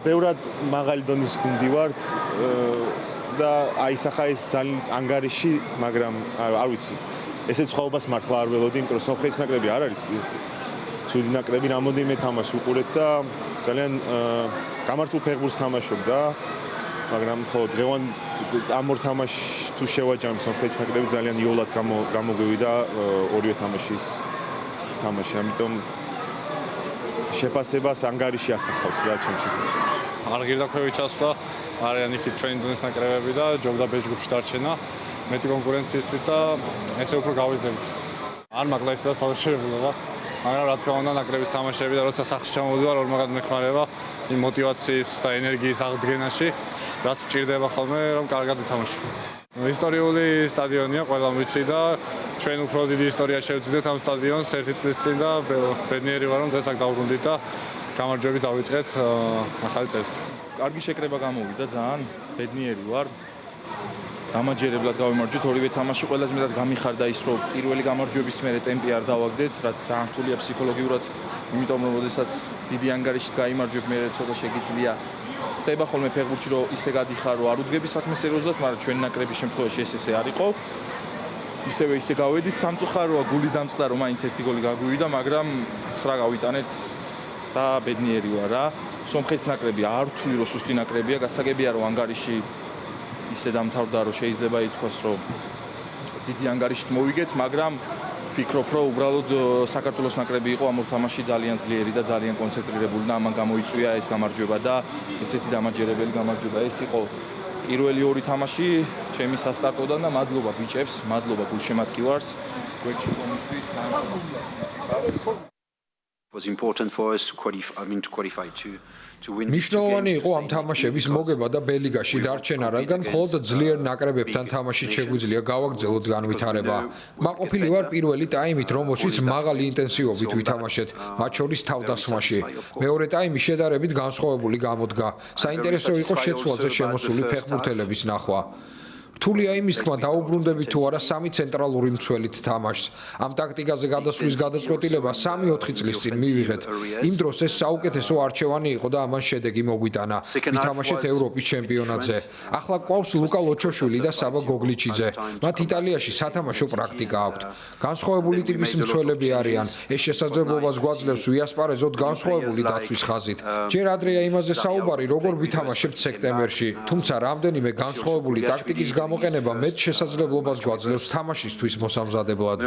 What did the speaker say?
ბევრად მაღალი დონის გუნდი ვართ და აისახა ეს ძალიან ანგარიში, მაგრამ არ ვიცი. ესე ცხოვრებას მართლა არ ველოდი, იმიტომ რომ სომხეთის ნაკრები არ არის ცუდი ნაკრები, რამოდენიმე თამაში ვუყურეთ და ძალიან გამართულ ფეხბურთს თამაშობდა, მაგრამ ხო დღევან ამ ორ თამაშს თუ შევაჯამ სომხეთის ნაკრები ძალიან იოლად გამოგვივიდა ორივე თამაშის თამაში, ამიტომ შეფასებას ანგარიში ასახავს რა ჩემს შეკითხვას. არ გირდაქვევით ჩასვლა, არიან იქით ჩვენი დონის ნაკრებები და ჯობდა ბ ჯგუფში დარჩენა მეტი კონკურენციისთვის და ესე უფრო გავიზრდებით. არ მაქვს ეს თავშეებულობა, მაგრამ რა თქმა უნდა ნაკრების თამაშები და როცა სახლში ჩამოვიდივარ, ორმაგად მეხმარება იმ მოტივაციის და ენერგიის აღდგენაში, რაც მჭირდება ხოლმე, რომ კარგად ვითამაშო. ისტორიული სტადიონია, ყველამ ვიცი და ჩვენ უფრო დიდი ისტორია შევძინეთ ამ სტადიონს ერთი წლის წინ და ბედნიერი ვარ, რომ დღეს აქ დავბრუნდით და გამარჯვებით დავიწყეთ ახალი წელი. კარგი შეკრება გამოვიდა, ძალიან ბედნიერი ვარ. გამაჯერებლად გავიმარჯვეთ ორივე თამაში, ყველაზე მეტად გამიხარდა ის, რომ პირველი გამარჯვების მერე ტემპი არ დავაგდეთ, რაც ძალიან რთულია ფსიქოლოგიურად, იმიტომ რომ შესაძაც დიდი ანგარიშით გაიმარჯვებ, მე ცოტა შეგიძლია ხდება ხოლმე ფეხბურთში, რომ ისე გადიხარ, რომ არ უდგები საქმე სერიოზულად, მაგრამ ჩვენი ნაკრების შემთხვევაში ესე არ იყო. ისე გავედით, სამწუხაროა გული დამწყდა, რომ მაინც ერთი გოლი გაგვივიდა, მაგრამ 9 გავიტანეთ და ბედნიერი ვარ რა. სომხეთის ნაკრები არ ვთვლი, რომ სუსტი ნაკრებია, გასაგებია, რომ ანგარიში ისე დამთავრდა, რომ შეიძლება ითქვას, რომ დიდი ანგარიშით მოვიგეთ, მაგრამ ვფიქრობ, რომ უბრალოდ საქართველოს ნაკრები იყო ამ ორ თამაში ძალიან ძლიერი და ძალიან კონცენტრირებული და ამან გამოიწვია ეს გამარჯვება და ესეთი დამაჯერებელი გამარჯვება. ეს იყო პირველი ორი თამაში ჩემი სასტარტოდან და მადლობა ბიჭებს, მადლობა გულშემატკივარს. გვერდში კომისთვის ძალიან was important for us to qualify to win. მნიშვნელოვანი იყო ამ თამაშების მოგება და ბ-ლიგაში დარჩენა, რადგან მხოლოდ ძლიერ ნაკრებებთან თამაშით შეგვიძლია გავაგრძელოთ განვითარება. მაყოფილი ვარ პირველი ტაიმით, რომელშიც მაღალი ინტენსივობით ვითამაშეთ, მათ შორის თავდასხმაში. მეორე ტაიმი შედარებით განსხვავებული გამოდგა. საინტერესო იყო შეცვლაზე შემოსული ფეხბურთელების ნახვა. რთულია იმის თქმა, დაუბრუნდებით თუ არა სამი ცენტრალური მცველით თამაშს. ამ ტაქტიკაზე გადასვლის გადაწყვეტილება 3-4 წლის წინ მივიღეთ. იმ დროს ეს საუკეთესო არჩევანი იყო და ამან შედეგი მოგვიტანა. ვითამაშეთ ევროპის ჩემპიონატზე. ახლა გვყავს ლუკა ლოჩოშვილი და საბა გოგლიჩიძე. მათ იტალიაში სათამაშო პრაქტიკა აქვთ. განსხვავებული ტიპის მცველები არიან. ეს შესაძლებლობას გვაძლევს ვიასპარეზოთ განსხვავებული დაცვის ხაზით. ჯერ ადრეა იმაზე საუბარი, როგორ ვითამაშებთ სექტემბერში, თუმცა რამდენიმე განსხვავებული ტაქტიკის გამოყენება მეტ შესაძლებლობას გვაძლევს თამაშისთვის მოსამზადებლად.